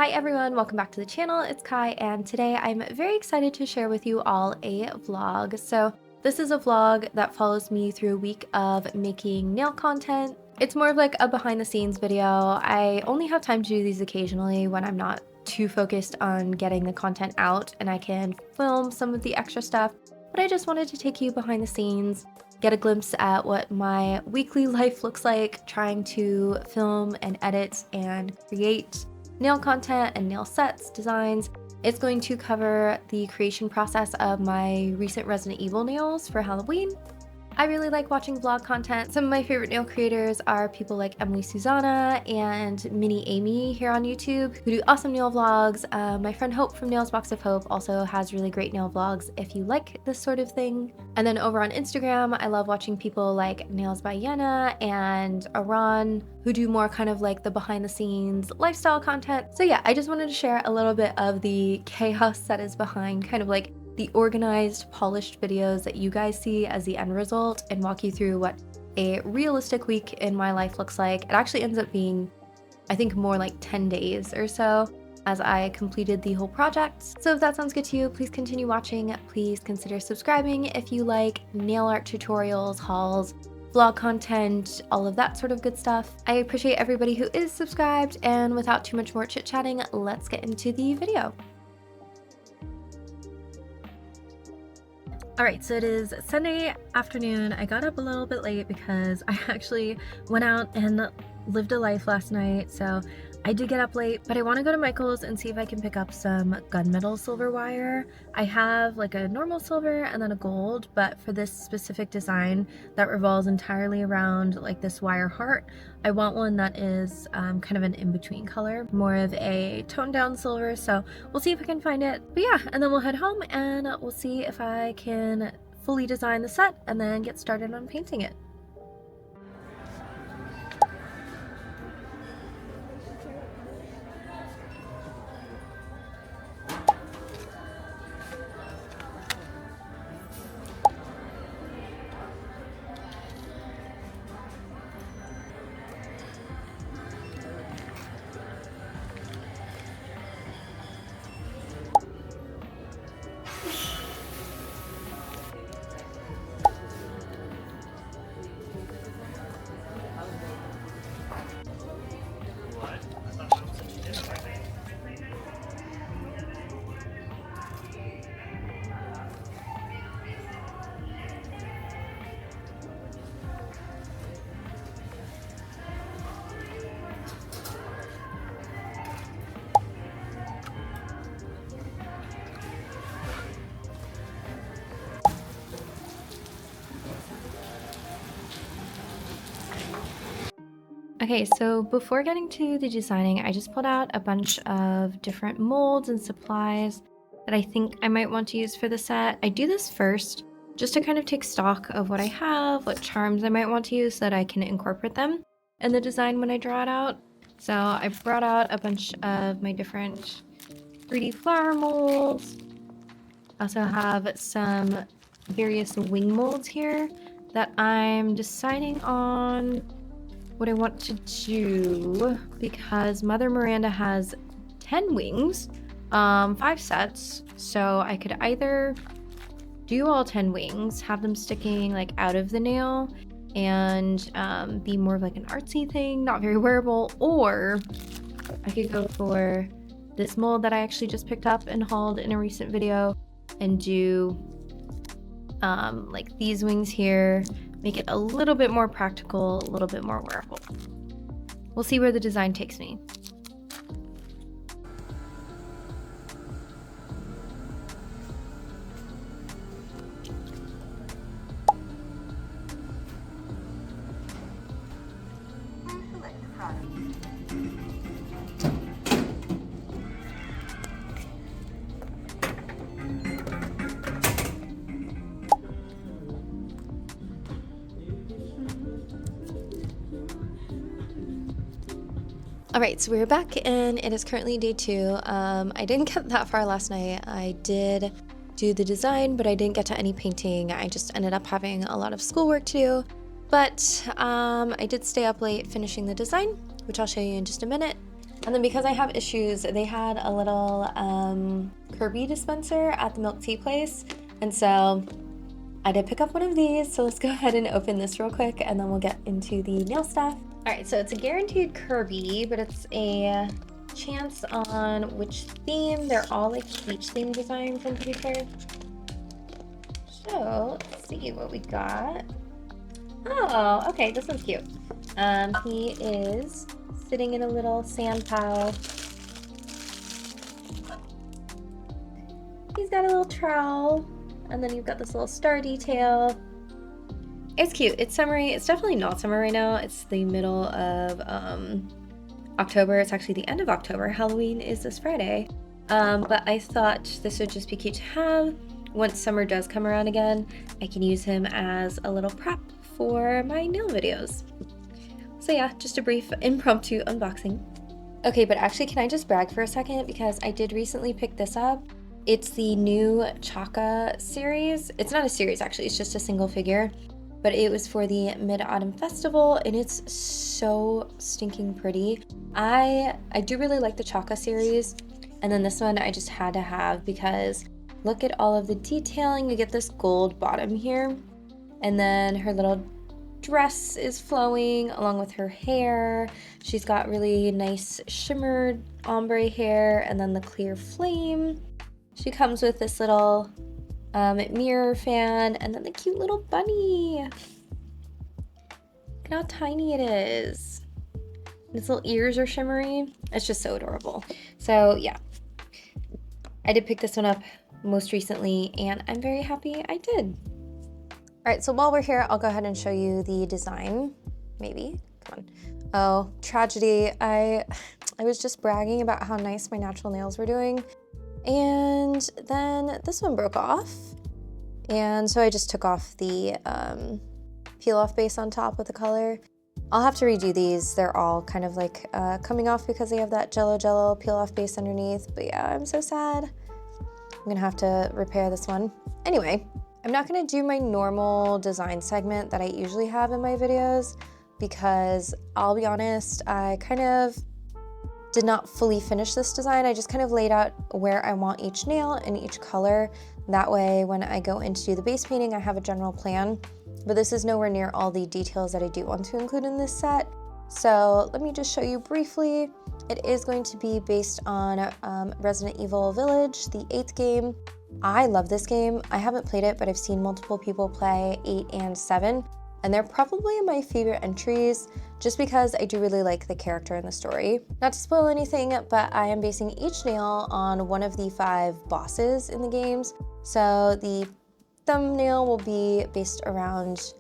Hi everyone, welcome back to the channel. It's Kai, and today I'm very excited to share with you all a vlog. So this is a vlog that follows me through a week of making nail content. It's more of like a behind the scenes video. I only have time to do these occasionally when I'm not too focused on getting the content out and I can film some of the extra stuff. But I just wanted to take you behind the scenes, get a glimpse at what my weekly life looks like, trying to film and edit and create nail content and nail sets, designs. It's going to cover the creation process of my recent Resident Evil nails for Halloween. I really like watching vlog content. Some of my favorite nail creators are people like Emily Susanna and Mini Amy here on YouTube, who do awesome nail vlogs. My friend Hope from Nails Box of Hope also has really great nail vlogs if you like this sort of thing. And then over on Instagram, I love watching people like Nails by Yenna and Aran, who do more kind of like the behind the scenes lifestyle content. So yeah, I just wanted to share a little bit of the chaos that is behind kind of like the organized, polished videos that you guys see as the end result and walk you through what a realistic week in my life looks like. It actually ends up being, I think, more like 10 days or so as I completed the whole project. So if that sounds good to you, please continue watching. Please consider subscribing if you like nail art tutorials, hauls, vlog content, all of that sort of good stuff. I appreciate everybody who is subscribed, and without too much more chit-chatting, let's get into the video. Alright, so it is Sunday afternoon. I got up a little bit late because I actually went out and lived a life last night, so I did get up late, but I want to go to Michael's and see if I can pick up some gunmetal silver wire. I have like a normal silver and then a gold, but for this specific design that revolves entirely around like this wire heart, I want one that is kind of an in-between color, more of a toned down silver, so we'll see if I can find it. But yeah, and then we'll head home and we'll see if I can fully design the set and then get started on painting it. Okay, so before getting to the designing, I just pulled out a bunch of different molds and supplies that I think I might want to use for the set. I do this first just to kind of take stock of what I have, what charms I might want to use so that I can incorporate them in the design when I draw it out. So I brought out a bunch of my different 3D flower molds. I also have some various wing molds here that I'm deciding on what I want to do, because Mother Miranda has 10 wings, 5 sets, so I could either do all 10 wings, have them sticking like out of the nail and be more of like an artsy thing, not very wearable, or I could go for this mold that I actually just picked up and hauled in a recent video and do like these wings here, make it a little bit more practical, a little bit more wearable. We'll see where the design takes me. Alright, so we're back and it is currently day 2. I didn't get that far last night. I did do the design, but I didn't get to any painting. I just ended up having a lot of schoolwork to do. But I did stay up late finishing the design, which I'll show you in just a minute. And then because I have issues, they had a little Kirby dispenser at the milk tea place. And so I did pick up one of these. So let's go ahead and open this real quick and then we'll get into the nail stuff. All right, so it's a guaranteed Kirby, but it's a chance on which theme. They're all like beach theme designs, I'm pretty sure. So let's see what we got. Oh, okay, this one's cute. He is sitting in a little sand pile. He's got a little trowel, and then you've got this little star detail. It's cute. It's summery. It's definitely not summer right now. It's the middle of October. It's actually the end of October. Halloween is this Friday. But I thought this would just be cute to have. Once summer does come around again, I can use him as a little prop for my nail videos. So yeah, just a brief impromptu unboxing. Okay, but actually, can I just brag for a second? Because I did recently pick this up. It's the new Chaka series. It's not a series, actually. It's just a single figure. But it was for the Mid-Autumn Festival, and it's so stinking pretty. I do really like the Chaka series. And then this one I just had to have because look at all of the detailing. You get this gold bottom here. And then her little dress is flowing along with her hair. She's got really nice shimmered ombre hair and then the clear flame. She comes with this little mirror fan and then the cute little bunny. Look how tiny it is. Its little ears are shimmery. It's just so adorable. So yeah, I did pick this one up most recently and I'm very happy I did. All right, so while we're here, I'll go ahead and show you the design, maybe, come on. Oh, tragedy, I was just bragging about how nice my natural nails were doing, and then this one broke off, and so I just took off the peel-off base on top with the color. I'll have to redo these. They're all kind of like coming off because they have that jello peel-off base underneath, but yeah, I'm so sad. I'm gonna have to repair this one. Anyway, I'm not gonna do my normal design segment that I usually have in my videos because I'll be honest, I kind of did not fully finish this design. I just kind of laid out where I want each nail and each color. That way, when I go in to do the base painting, I have a general plan, but this is nowhere near all the details that I do want to include in this set. So let me just show you briefly. It is going to be based on Resident Evil Village, the 8th game. I love this game. I haven't played it, but I've seen multiple people play 8 and 7, and they're probably my favorite entries just because I do really like the character and the story. Not to spoil anything, but I am basing each nail on one of the 5 bosses in the games. So the thumbnail will be based around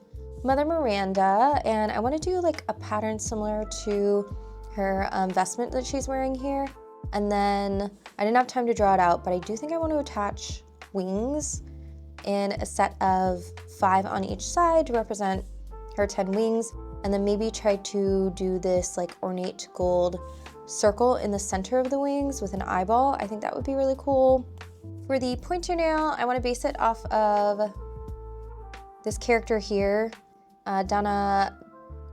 Mother Miranda, and I want to do like a pattern similar to her vestment that she's wearing here. And then I didn't have time to draw it out, but I do think I want to attach wings in a set of 5 on each side to represent her 10 wings, and then maybe try to do this like ornate gold circle in the center of the wings with an eyeball. I think that would be really cool. For the pointer nail, I want to base it off of this character here, Donna.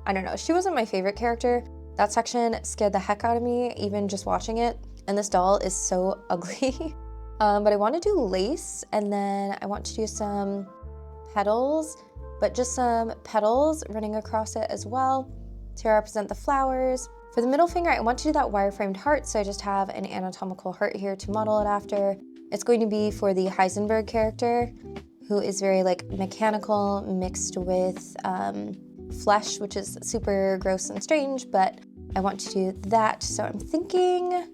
I don't know, she wasn't my favorite character. That section scared the heck out of me, even just watching it. And this doll is so ugly. But I want to do lace, and then I want to do some petals, but just some petals running across it as well to represent the flowers. For the middle finger, I want to do that wireframed heart, so I just have an anatomical heart here to model it after. It's going to be for the Heisenberg character, who is very like mechanical mixed with flesh, which is super gross and strange, but I want to do that. So I'm thinking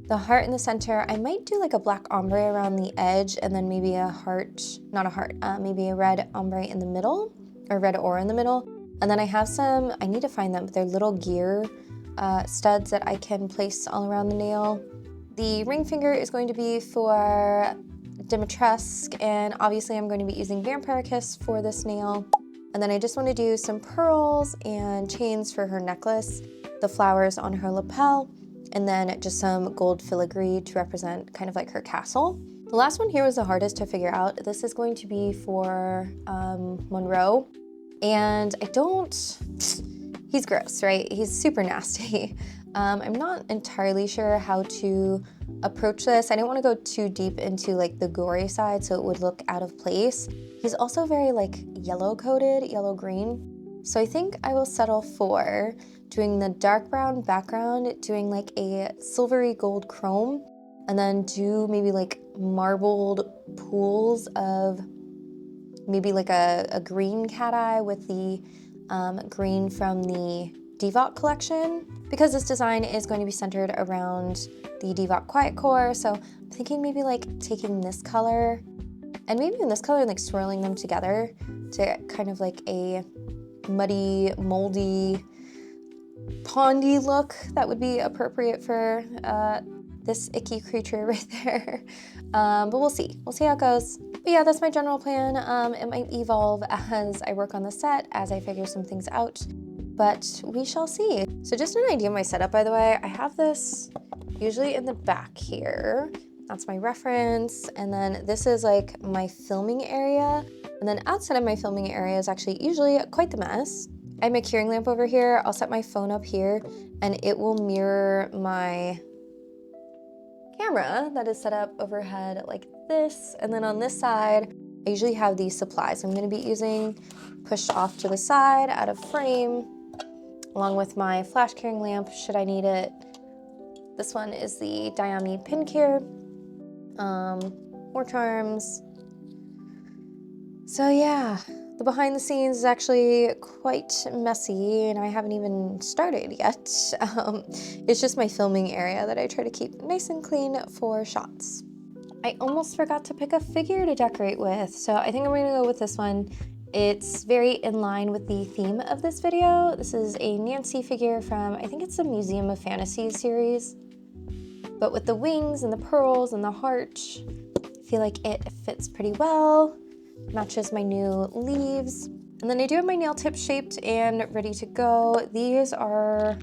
the heart in the center. I might do like a black ombre around the edge and then maybe a heart, not a heart, maybe a red ombre in the middle, or red ore in the middle. And then I have some, I need to find them, but they're little gear studs that I can place all around the nail. The ring finger is going to be for Dimitrescu, and obviously I'm going to be using Vampire Kiss for this nail. And then I just want to do some pearls and chains for her necklace, the flowers on her lapel, and then just some gold filigree to represent kind of like her castle. The last one here was the hardest to figure out. This is going to be for Monroe, and I don't, he's gross, right? He's super nasty. I'm not entirely sure how to approach this. I didn't want to go too deep into like the gory side so it would look out of place. He's also very like yellow coated, yellow green. So I think I will settle for doing the dark brown background, doing like a silvery gold chrome, and then do maybe like marbled pools of maybe like a green cat eye with the green from the Devot collection. Because this design is going to be centered around the Devot Quiet Core, so I'm thinking maybe like taking this color and maybe in this color and like swirling them together to get kind of like a muddy, moldy, pondy look that would be appropriate for this icky creature right there. But we'll see how it goes. But yeah, that's my general plan. It might evolve as I work on the set, as I figure some things out, but we shall see. So just an idea of my setup, by the way, I have this usually in the back here. That's my reference. And then this is like my filming area. And then outside of my filming area is actually usually quite the mess. I have my curing lamp over here. I'll set my phone up here and it will mirror my camera that is set up overhead like this. And then on this side, I usually have these supplies I'm gonna be using pushed off to the side out of frame, along with my flash curing lamp should I need it. This one is the Diami pin cure, more charms. So yeah, the behind the scenes is actually quite messy and I haven't even started yet. It's just my filming area that I try to keep nice and clean for shots. I almost forgot to pick a figure to decorate with, so I think I'm gonna go with this one. It's very in line with the theme of this video. This is a Nancy figure from, I think it's the Museum of Fantasy series. But with the wings and the pearls and the heart, I feel like it fits pretty well. Matches my new leaves. And then I do have my nail tips shaped and ready to go. These are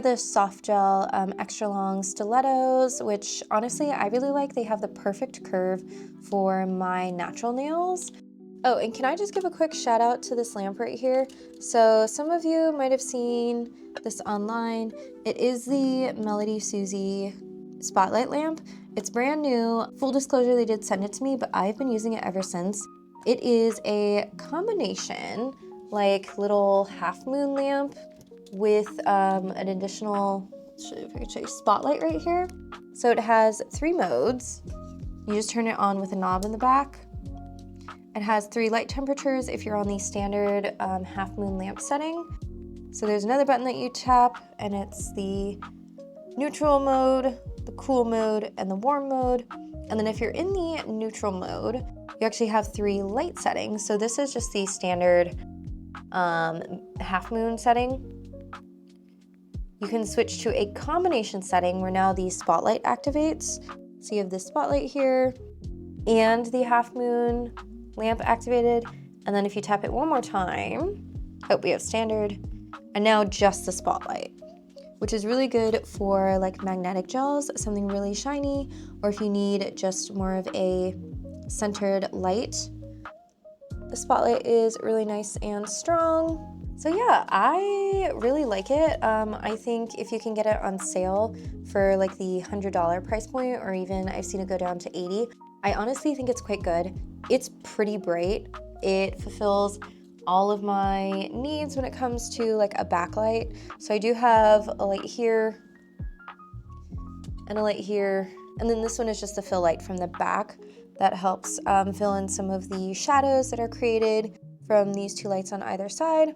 the soft gel extra long stilettos, which honestly I really like. They have the perfect curve for my natural nails. Oh, and can I just give a quick shout out to this lamp right here? So some of you might have seen this online. It is the Melody Susie spotlight lamp. It's brand new. Full disclosure, they did send it to me, but I've been using it ever since. It is a combination, like little half moon lamp with an additional, if I could show you, spotlight right here. So it has 3 modes. You just turn it on with a knob in the back. It has 3 light temperatures if you're on the standard half moon lamp setting. So there's another button that you tap and it's the neutral mode, the cool mode, and the warm mode. And then if you're in the neutral mode, you actually have 3 light settings. So this is just the standard half moon setting. You can switch to a combination setting where now the spotlight activates. So you have the spotlight here and the half moon lamp activated. And then if you tap it one more time, oh, we have standard, and now just the spotlight, which is really good for like magnetic gels, something really shiny, or if you need just more of a centered light. The spotlight is really nice and strong. So yeah, I really like it. I think if you can get it on sale for like the $100 price point, or even I've seen it go down to $80, I honestly think it's quite good. It's pretty bright. It fulfills all of my needs when it comes to like a backlight. So I do have a light here and a light here. And then this one is just a fill light from the back that helps fill in some of the shadows that are created from these 2 lights on either side.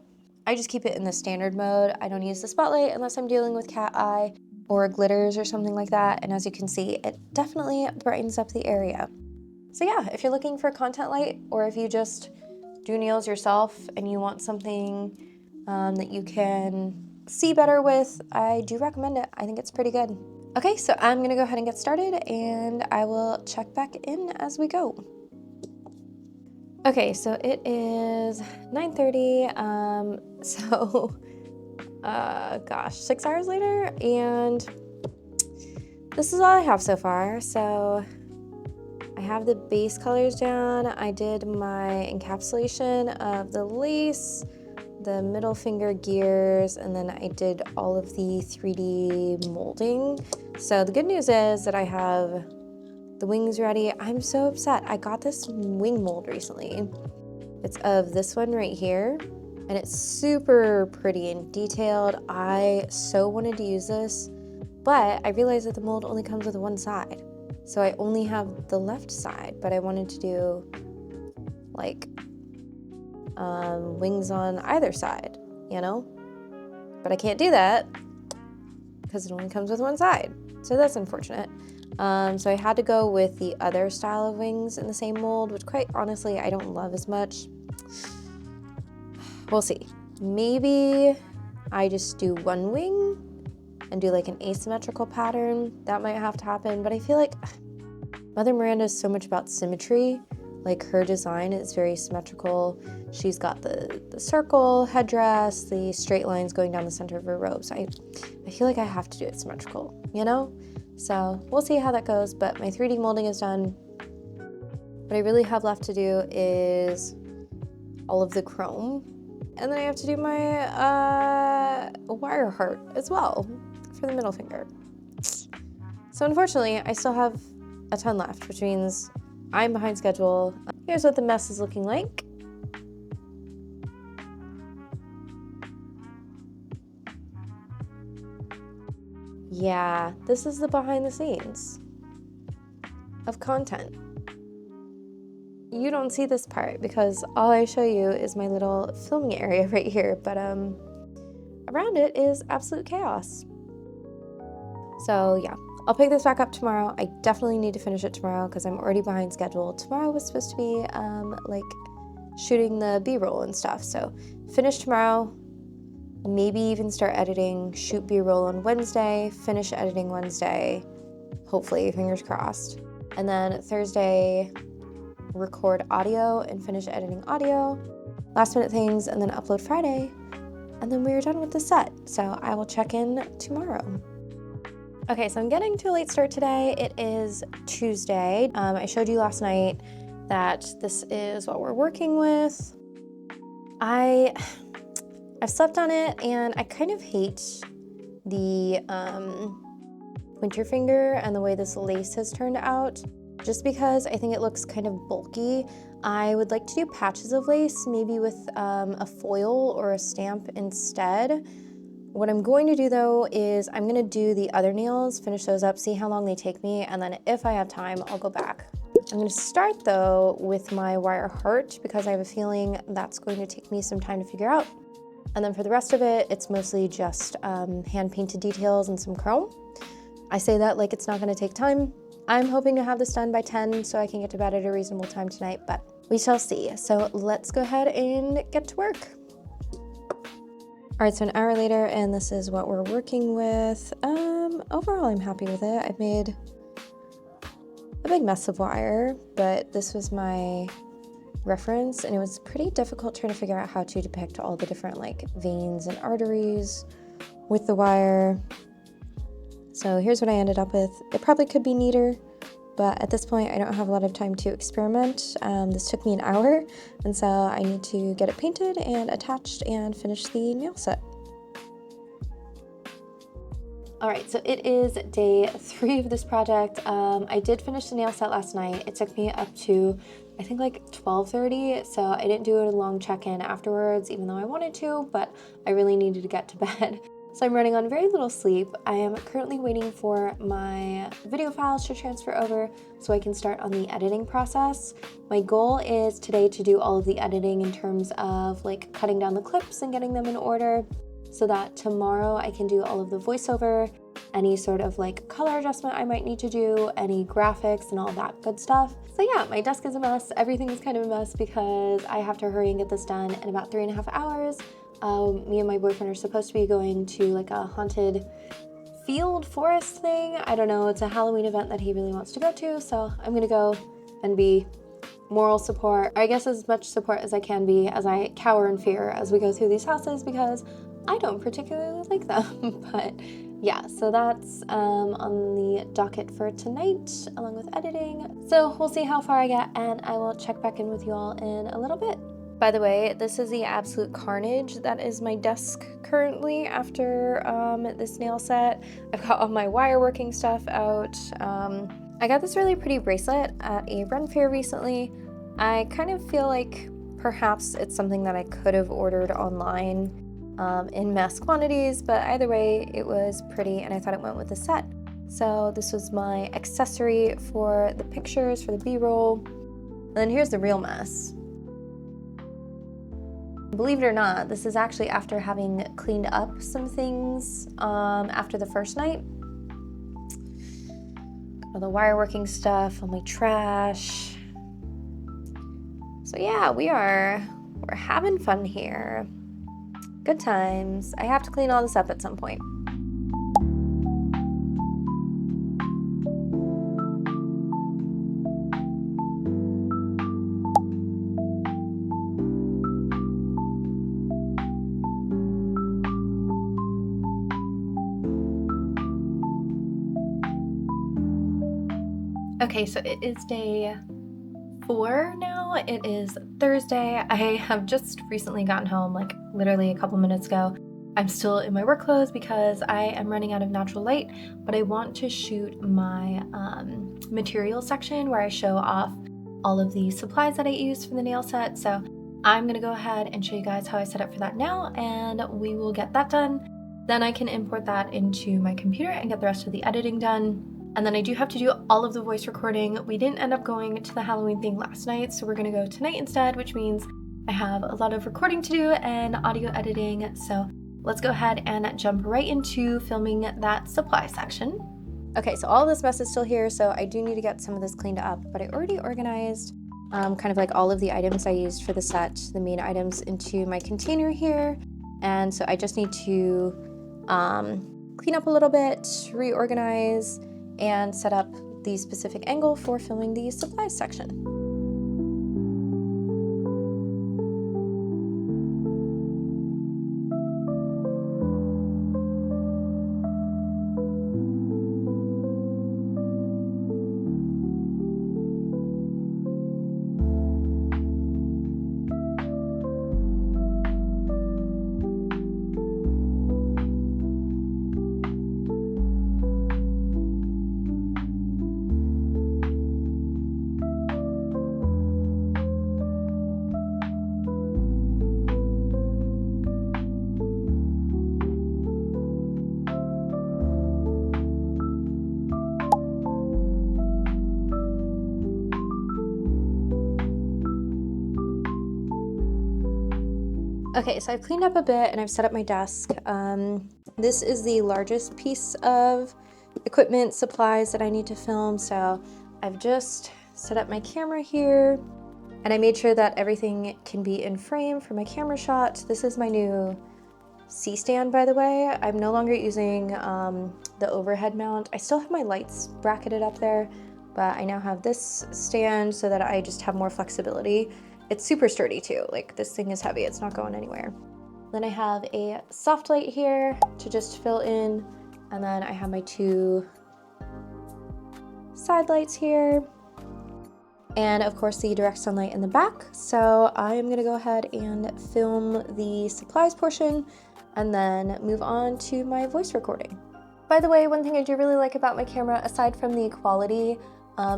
I just keep it in the standard mode. I don't use the spotlight unless I'm dealing with cat eye or glitters or something like that. And as you can see, it definitely brightens up the area. So yeah, if you're looking for content light, or if you just do nails yourself and you want something that you can see better with, I do recommend it. I think it's pretty good. Okay, so I'm gonna go ahead and get started and I will check back in as we go. Okay, so it is 9:30, gosh, 6 hours later, and this is all I have so far. So I have the base colors down. I did my encapsulation of the lace, the middle finger gears, and then I did all of the 3D molding. So the good news is that I have the wings ready. I'm so upset. I got this wing mold recently. It's of this one right here, and it's super pretty and detailed. I so wanted to use this, but I realized that the mold only comes with one side. So I only have the left side, but I wanted to do like wings on either side, you know? But I can't do that because it only comes with one side. So that's unfortunate. So I had to go with the other style of wings in the same mold, which quite honestly, I don't love as much. We'll see. Maybe I just do one wing and do like an asymmetrical pattern. That might have to happen, but I feel like Mother Miranda is so much about symmetry. Like her design is very symmetrical. She's got the circle headdress, the straight lines going down the center of her robes. I feel like I have to do it symmetrical, you know? So we'll see how that goes, but my 3D molding is done. What I really have left to do is all of the chrome. And then I have to do my wire heart as well for the middle finger. So unfortunately, I still have a ton left, which means I'm behind schedule. Here's what the mess is looking like. Yeah, this is the behind the scenes of content. You don't see this part because all I show you is my little filming area right here, but around it is absolute chaos. So yeah, I'll pick this back up tomorrow. I definitely need to finish it tomorrow because I'm already behind schedule. Tomorrow was supposed to be like shooting the B-roll and stuff. So finish tomorrow, maybe even start editing, shoot B-roll on Wednesday, finish editing Wednesday, hopefully, fingers crossed. And then Thursday, record audio and finish editing audio, last minute things, and then upload Friday. And then we are done with the set. So I will check in tomorrow. Okay, so I'm getting to a late start today. It is Tuesday. I showed you last night that this is what we're working with. I've slept on it and I kind of hate the winter finger and the way this lace has turned out, just because I think it looks kind of bulky. I would like to do patches of lace, maybe with a foil or a stamp instead. What I'm going to do though is I'm gonna do the other nails, finish those up, see how long they take me, and then if I have time, I'll go back. I'm gonna start though with my wire heart because I have a feeling that's going to take me some time to figure out. And then for the rest of it, it's mostly just hand-painted details and some chrome. I say that like it's not gonna take time. I'm hoping to have this done by 10 so I can get to bed at a reasonable time tonight, but we shall see. So let's go ahead and get to work. All right, so an hour later, and this is what we're working with. Overall, I'm happy with it. I've made a big mess of wire, but this was my reference, and it was pretty difficult trying to figure out how to depict all the different like veins and arteries with the wire. So here's what I ended up with. It probably could be neater, but at this point, I don't have a lot of time to experiment. This took me an hour, and so I need to get it painted and attached and finish the nail set. All right, so it is day 3 of this project. I did finish the nail set last night. It took me up to, I think like 12:30, so I didn't do a long check-in afterwards, even though I wanted to, but I really needed to get to bed. So I'm running on very little sleep. I am currently waiting for my video files to transfer over so I can start on the editing process. My goal is today to do all of the editing in terms of like cutting down the clips and getting them in order so that tomorrow I can do all of the voiceover, any sort of like color adjustment I might need to do, any graphics and all that good stuff. So yeah, my desk is a mess. Everything is kind of a mess because I have to hurry and get this done in about 3.5 hours. Me and my boyfriend are supposed to be going to like a haunted field forest thing. I don't know, it's a Halloween event that he really wants to go to, so I'm gonna go and be moral support, or I guess as much support as I can be as I cower in fear as we go through these houses because I don't particularly like them. But yeah, so that's on the docket for tonight along with editing. So we'll see how far I get and I will check back in with you all in a little bit. By the way, this is the absolute carnage that is my desk currently after this nail set. I've got all my wire working stuff out. I got this really pretty bracelet at a run fair recently. I kind of feel like perhaps it's something that I could have ordered online in mass quantities, but either way, it was pretty and I thought it went with the set. So this was my accessory for the pictures, for the B-roll. And then here's the real mess. Believe it or not, this is actually after having cleaned up some things after the first night. All the wire working stuff, all my trash. So yeah, we're having fun here. Good times. I have to clean all this up at some point. Okay, so it is day 4 now. It is Thursday. I have just recently gotten home, like literally a couple minutes ago. I'm still in my work clothes because I am running out of natural light, but I want to shoot my material section where I show off all of the supplies that I used for the nail set. So I'm gonna go ahead and show you guys how I set up for that now, and we will get that done. Then I can import that into my computer and get the rest of the editing done. And then I do have to do all of the voice recording. We didn't end up going to the Halloween thing last night, so we're gonna go tonight instead, which means I have a lot of recording to do and audio editing. So let's go ahead and jump right into filming that supply section. Okay, so all this mess is still here, so I do need to get some of this cleaned up, but I already organized kind of like all of the items I used for the set, the main items, into my container here. And so I just need to clean up a little bit, reorganize, and set up the specific angle for filming the supplies section. Okay, so I've cleaned up a bit and I've set up my desk. This is the largest piece of equipment, supplies that I need to film. So I've just set up my camera here and I made sure that everything can be in frame for my camera shot. This is my new C-stand, by the way. I'm no longer using the overhead mount. I still have my lights bracketed up there, but I now have this stand so that I just have more flexibility. It's super sturdy too, like this thing is heavy, it's not going anywhere. Then I have a soft light here to just fill in, and then I have my 2 side lights here, and of course the direct sunlight in the back. So I am gonna go ahead and film the supplies portion and then move on to my voice recording. By the way, one thing I do really like about my camera, aside from the quality,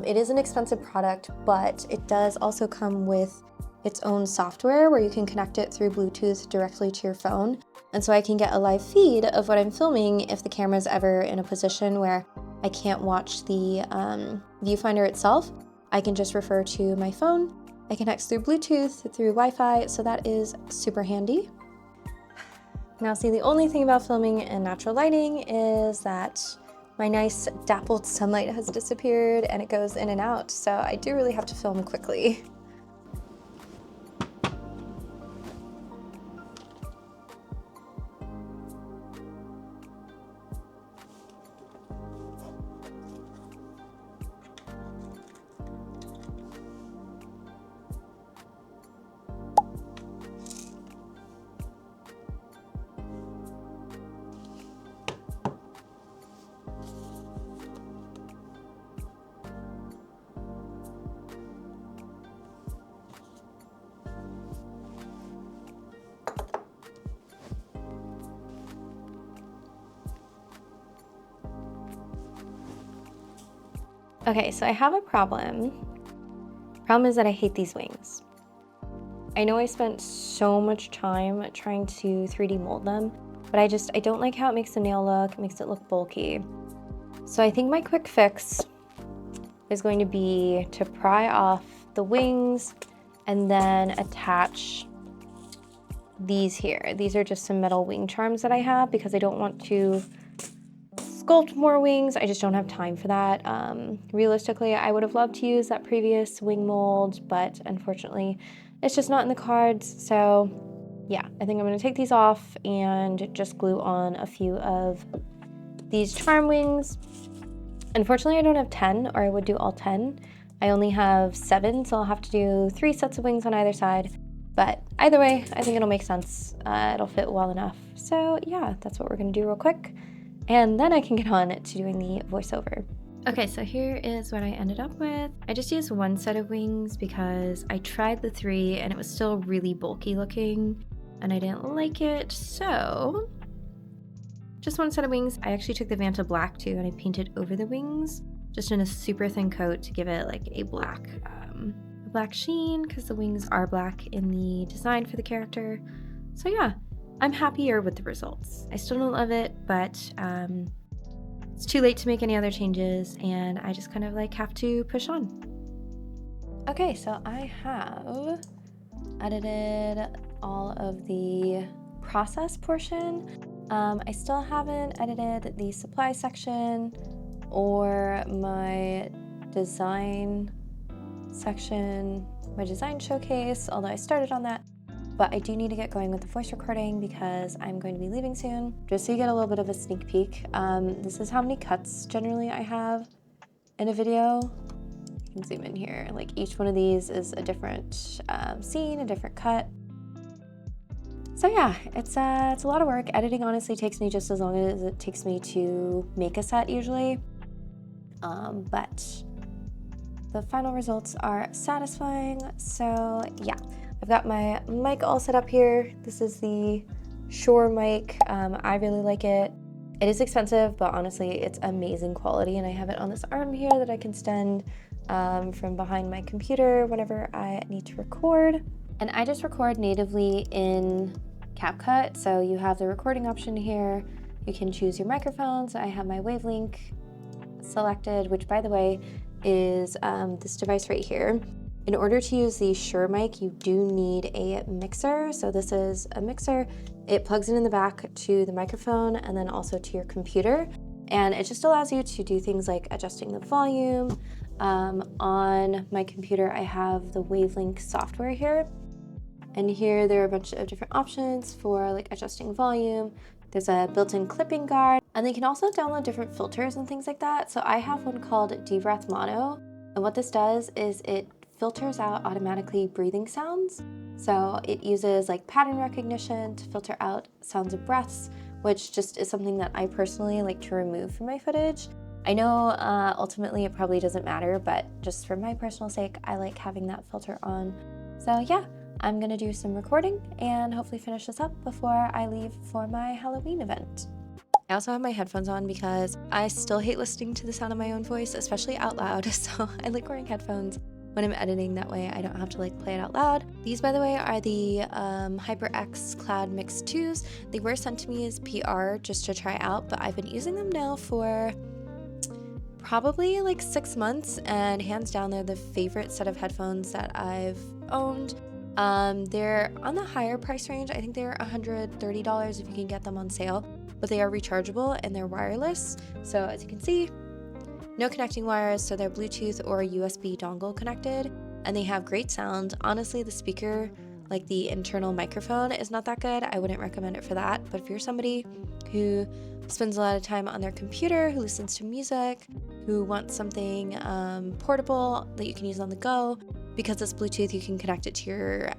it is an expensive product, but it does also come with its own software where you can connect it through Bluetooth directly to your phone. And so I can get a live feed of what I'm filming if the camera's ever in a position where I can't watch the viewfinder itself. I can just refer to my phone. It connects through Bluetooth, through Wi-Fi, so that is super handy. Now see, the only thing about filming in natural lighting is that my nice dappled sunlight has disappeared and it goes in and out, so I do really have to film quickly. Okay, so I have a problem. Problem is that I hate these wings. I know I spent so much time trying to 3D mold them, but I don't like how it makes the nail look. It makes it look bulky. So I think my quick fix is going to be to pry off the wings and then attach these here. These are just some metal wing charms that I have because I don't want to sculpt more wings. I just don't have time for that. Realistically, I would have loved to use that previous wing mold, but unfortunately, it's just not in the cards. So yeah, I think I'm gonna take these off and just glue on a few of these charm wings. Unfortunately, I don't have 10, or I would do all 10. I only have 7, so I'll have to do 3 sets of wings on either side. But either way, I think it'll make sense. It'll fit well enough. So yeah, that's what we're gonna do real quick. And then I can get on to doing the voiceover. Okay, so here is what I ended up with. I just used 1 set of wings because I tried the 3 and it was still really bulky looking and I didn't like it. So just 1 set of wings. I actually took the Vanta black too and I painted over the wings just in a super thin coat to give it like a black sheen because the wings are black in the design for the character. So yeah, I'm happier with the results. I still don't love it, but it's too late to make any other changes and I just kind of like have to push on. Okay, so I have edited all of the process portion. I still haven't edited the supply section or my design section, my design showcase, although I started on that. But I do need to get going with the voice recording because I'm going to be leaving soon. Just so you get a little bit of a sneak peek, this is how many cuts generally I have in a video. You can zoom in here. Like each one of these is a different scene, a different cut. So yeah, it's a lot of work. Editing honestly takes me just as long as it takes me to make a set usually. But the final results are satisfying. So yeah. I've got my mic all set up here. This is the Shure mic. I really like it. It is expensive, but honestly, it's amazing quality. And I have it on this arm here that I can stand from behind my computer whenever I need to record. And I just record natively in CapCut. So you have the recording option here. You can choose your microphones. I have my wavelength selected, which by the way is this device right here. In order to use the Shure mic, you do need a mixer. So this is a mixer. It plugs in the back to the microphone and then also to your computer. And it just allows you to do things like adjusting the volume. On my computer, I have the wavelength software here. And here there are a bunch of different options for like adjusting volume. There's a built-in clipping guard. And they can also download different filters and things like that. So I have one called Breath Mono. And what this does is it filters out automatically breathing sounds. So it uses like pattern recognition to filter out sounds of breaths, which just is something that I personally like to remove from my footage. I know ultimately it probably doesn't matter, but just for my personal sake, I like having that filter on. So yeah, I'm gonna do some recording and hopefully finish this up before I leave for my Halloween event. I also have my headphones on because I still hate listening to the sound of my own voice, especially out loud. So I like wearing headphones when I'm editing, that way I don't have to like play it out loud. These, by the way, are the HyperX Cloud Mix 2s. They were sent to me as PR just to try out, but I've been using them now for probably like 6 months, and hands down they're the favorite set of headphones that I've owned. They're on the higher price range. I think they're $130 if you can get them on sale, but they are rechargeable and they're wireless. So as you can see, no connecting wires, so they're Bluetooth or USB dongle connected, and they have great sound. Honestly, the speaker, like the internal microphone, is not that good. I wouldn't recommend it for that, but if you're somebody who spends a lot of time on their computer, who listens to music, who wants something portable that you can use on the go, because it's Bluetooth, you can connect it to your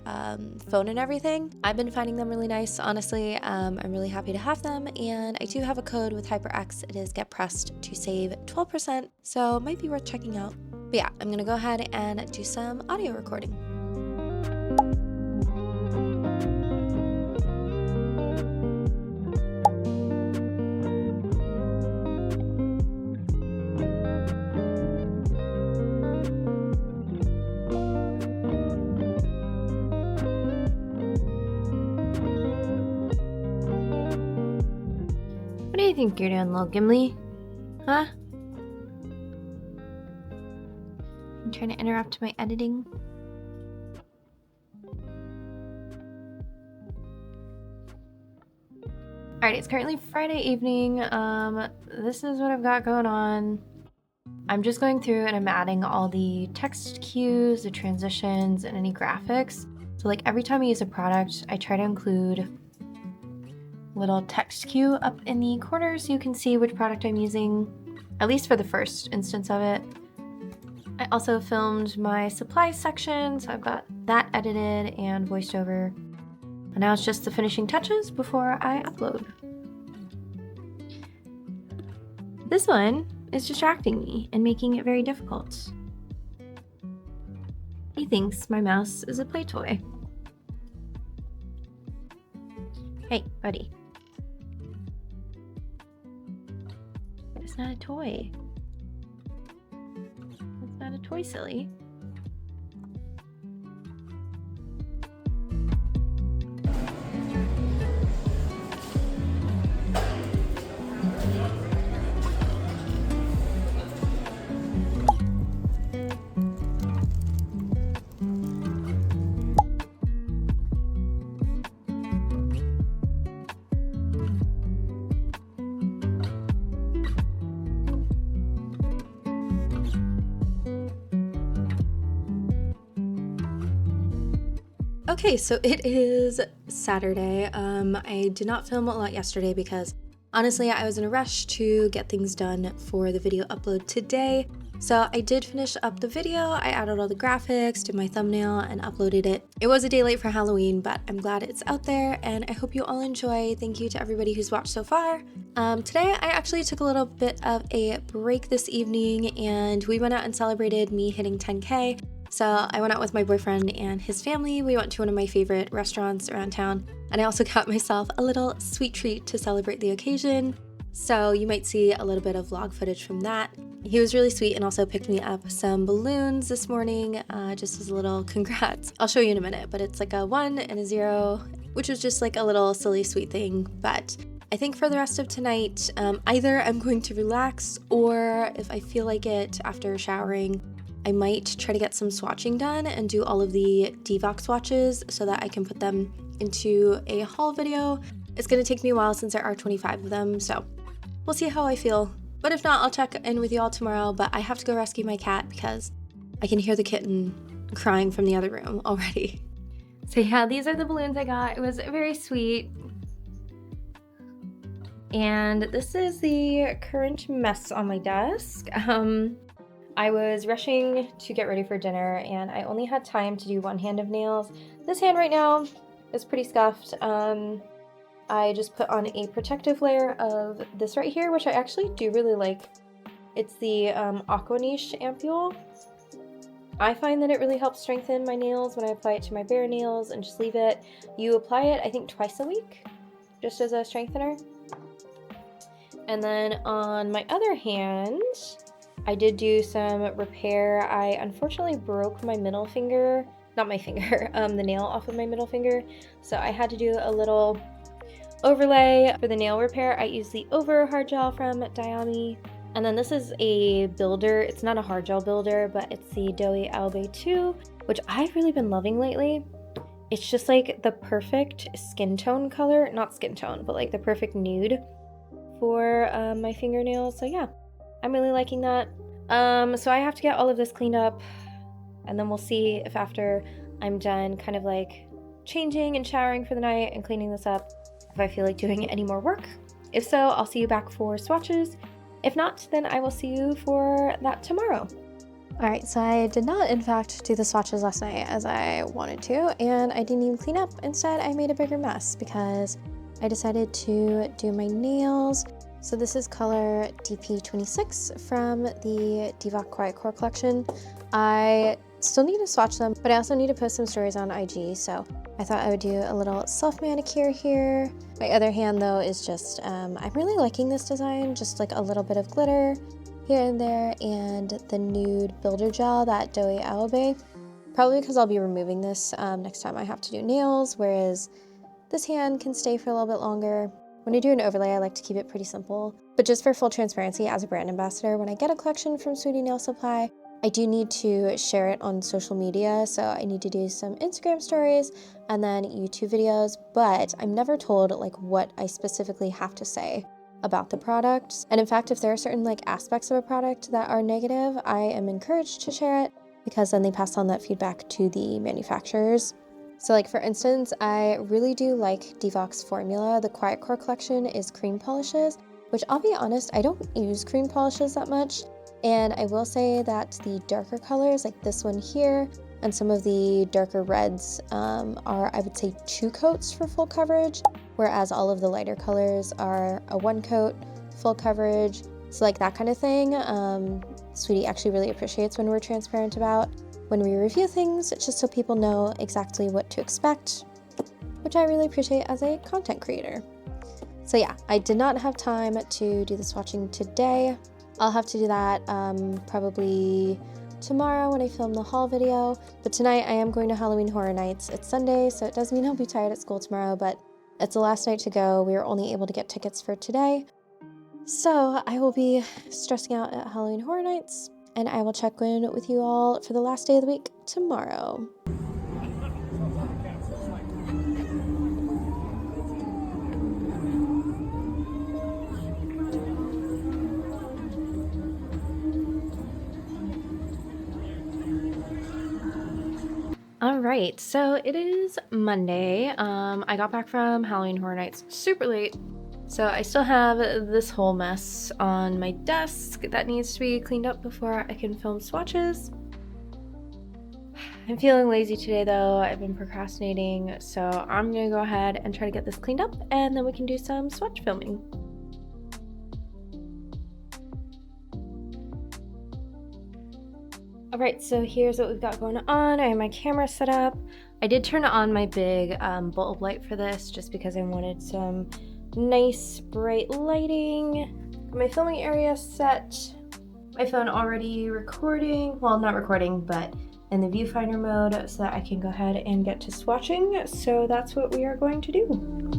phone and everything. I've been finding them really nice, honestly. I'm really happy to have them, and I do have a code with HyperX. It is GetPressed to save 12%, so it might be worth checking out. But yeah, I'm gonna go ahead and do some audio recording. think you're doing, little Gimli? Huh? I'm trying to interrupt my editing. Alright, it's currently Friday evening. This is what I've got going on. I'm just going through and I'm adding all the text cues, the transitions, and any graphics. So like every time I use a product, I try to include a little text cue up in the corner so you can see which product I'm using, at least for the first instance of it. I also filmed my supplies section, so I've got that edited and voiced over. And now it's just the finishing touches before I upload. This one is distracting me and making it very difficult. He thinks my mouse is a play toy. Hey, buddy. It's not a toy. It's not a toy, silly. Okay, so it is Saturday. I did not film a lot yesterday because honestly I was in a rush to get things done for the video upload today. So I did finish up the video, I added all the graphics, did my thumbnail, and uploaded it. It was a day late for Halloween, but I'm glad it's out there and I hope you all enjoy. Thank you to everybody who's watched so far. Today I actually took a little bit of a break this evening and we went out and celebrated me hitting 10K. So I went out with my boyfriend and his family. We went to one of my favorite restaurants around town, and I also got myself a little sweet treat to celebrate the occasion. So you might see a little bit of vlog footage from that. He was really sweet and also picked me up some balloons this morning, just as a little congrats. I'll show you in a minute, but it's like a 1 and a 0, which was just like a little silly sweet thing. But I think for the rest of tonight, either I'm going to relax, or if I feel like it after showering, I might try to get some swatching done and do all of the Divox swatches so that I can put them into a haul video. It's going to take me a while since there are 25 of them, so we'll see how I feel. But if not, I'll check in with you all tomorrow, but I have to go rescue my cat because I can hear the kitten crying from the other room already. So yeah, these are the balloons I got. It was very sweet. And this is the current mess on my desk. I was rushing to get ready for dinner and I only had time to do one hand of nails. This hand right now is pretty scuffed. I just put on a protective layer of this right here, which I actually do really like. It's the Aqua Niche ampule. I find that it really helps strengthen my nails when I apply it to my bare nails and just leave it. You apply it, I think, twice a week, just as a strengthener. And then on my other hand, I did do some repair. I unfortunately broke my middle finger, not my finger, the nail off of my middle finger. So I had to do a little overlay for the nail repair. I used the Over hard gel from Diami. And then this is a builder. It's not a hard gel builder, but it's the Doughy Albe 2, which I've really been loving lately. It's just like the perfect skin tone color, not skin tone, but like the perfect nude for my fingernails. So yeah, I'm really liking that. So I have to get all of this cleaned up and then we'll see if after I'm done kind of like changing and showering for the night and cleaning this up, if I feel like doing any more work. If so, I'll see you back for swatches. If not, then I will see you for that tomorrow. Alright, so I did not in fact do the swatches last night as I wanted to, and I didn't even clean up. Instead, I made a bigger mess because I decided to do my nails. So this is color DP26 from the Divox Quiet Core collection. I still need to swatch them, but I also need to post some stories on IG, so I thought I would do a little self-manicure here. My other hand though is just, I'm really liking this design, just like a little bit of glitter here and there, and the nude builder gel, that Doughy Albe. Probably because I'll be removing this next time I have to do nails, whereas this hand can stay for a little bit longer. When I do an overlay, I like to keep it pretty simple. But just for full transparency, as a brand ambassador, when I get a collection from Sweetie Nail Supply, I do need to share it on social media. So I need to do some Instagram stories and then YouTube videos, but I'm never told like what I specifically have to say about the product. And in fact, if there are certain like aspects of a product that are negative, I am encouraged to share it because then they pass on that feedback to the manufacturers. So like for instance, I really do like Divox formula. The Quiet Core collection is cream polishes, which I'll be honest, I don't use cream polishes that much. And I will say that the darker colors, like this one here, and some of the darker reds are, I would say, 2 coats for full coverage, whereas all of the lighter colors are a 1 coat, full coverage. So like that kind of thing, Sweetie actually really appreciates when we're transparent about when we review things, just so people know exactly what to expect, which I really appreciate as a content creator. So yeah, I did not have time to do the swatching today. I'll have to do that probably tomorrow when I film the haul video. But tonight I am going to Halloween Horror Nights. It's Sunday, so it does mean I'll be tired at school tomorrow, but it's the last night to go. We were only able to get tickets for today. So I will be stressing out at Halloween Horror Nights, and I will check in with you all for the last day of the week tomorrow. All right, so it is Monday. I got back from Halloween Horror Nights super late, so I still have this whole mess on my desk that needs to be cleaned up before I can film swatches. I'm feeling lazy today though. I've been procrastinating, so I'm gonna go ahead and try to get this cleaned up, and then we can do some swatch filming. Alright, so here's what we've got going on. I have my camera set up. I did turn on my big bulb light for this just because I wanted some nice bright lighting. My filming area set. My phone already recording. Well, not recording, but in the viewfinder mode so that I can go ahead and get to swatching. So that's what we are going to do.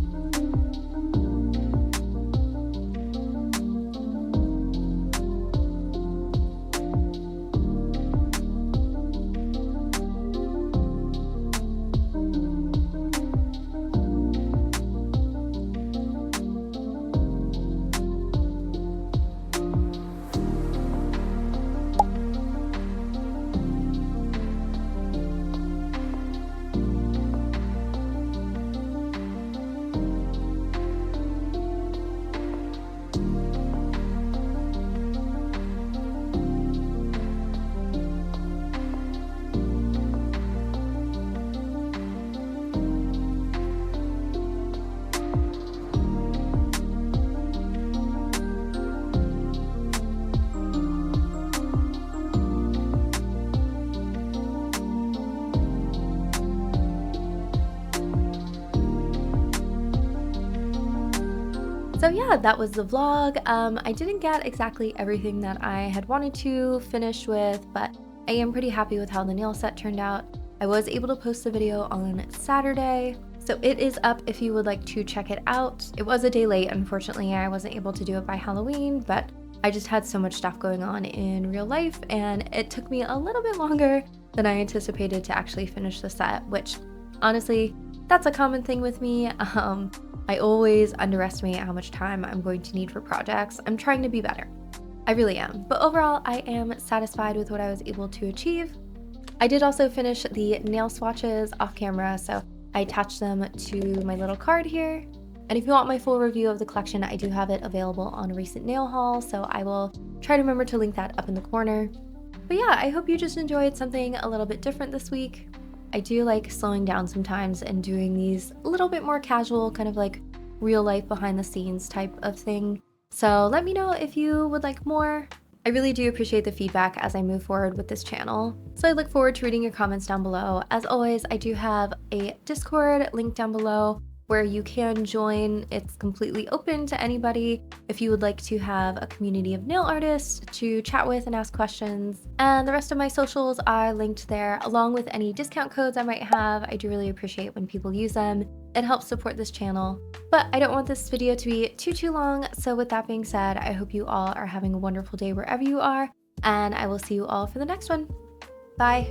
So yeah, that was the vlog. I didn't get exactly everything that I had wanted to finish with, but I am pretty happy with how the nail set turned out. I was able to post the video on Saturday, so it is up if you would like to check it out. It was a day late, unfortunately. I wasn't able to do it by Halloween, but I just had so much stuff going on in real life, and it took me a little bit longer than I anticipated to actually finish the set, which honestly, that's a common thing with me. I always underestimate how much time I'm going to need for projects. I'm trying to be better. I really am. But overall, I am satisfied with what I was able to achieve. I did also finish the nail swatches off camera, so I attached them to my little card here. And if you want my full review of the collection, I do have it available on a recent nail haul, so I will try to remember to link that up in the corner. But yeah, I hope you just enjoyed something a little bit different this week. I do like slowing down sometimes and doing these a little bit more casual, kind of like real life behind the scenes type of thing. So let me know if you would like more. I really do appreciate the feedback as I move forward with this channel. So I look forward to reading your comments down below. As always, I do have a Discord link down below where you can join. It's completely open to anybody if you would like to have a community of nail artists to chat with and ask questions. And the rest of my socials are linked there, along with any discount codes I might have. I do really appreciate when people use them. It helps support this channel. But I don't want this video to be too long, so with that being said, I hope you all are having a wonderful day wherever you are, and I will see you all for the next one. Bye!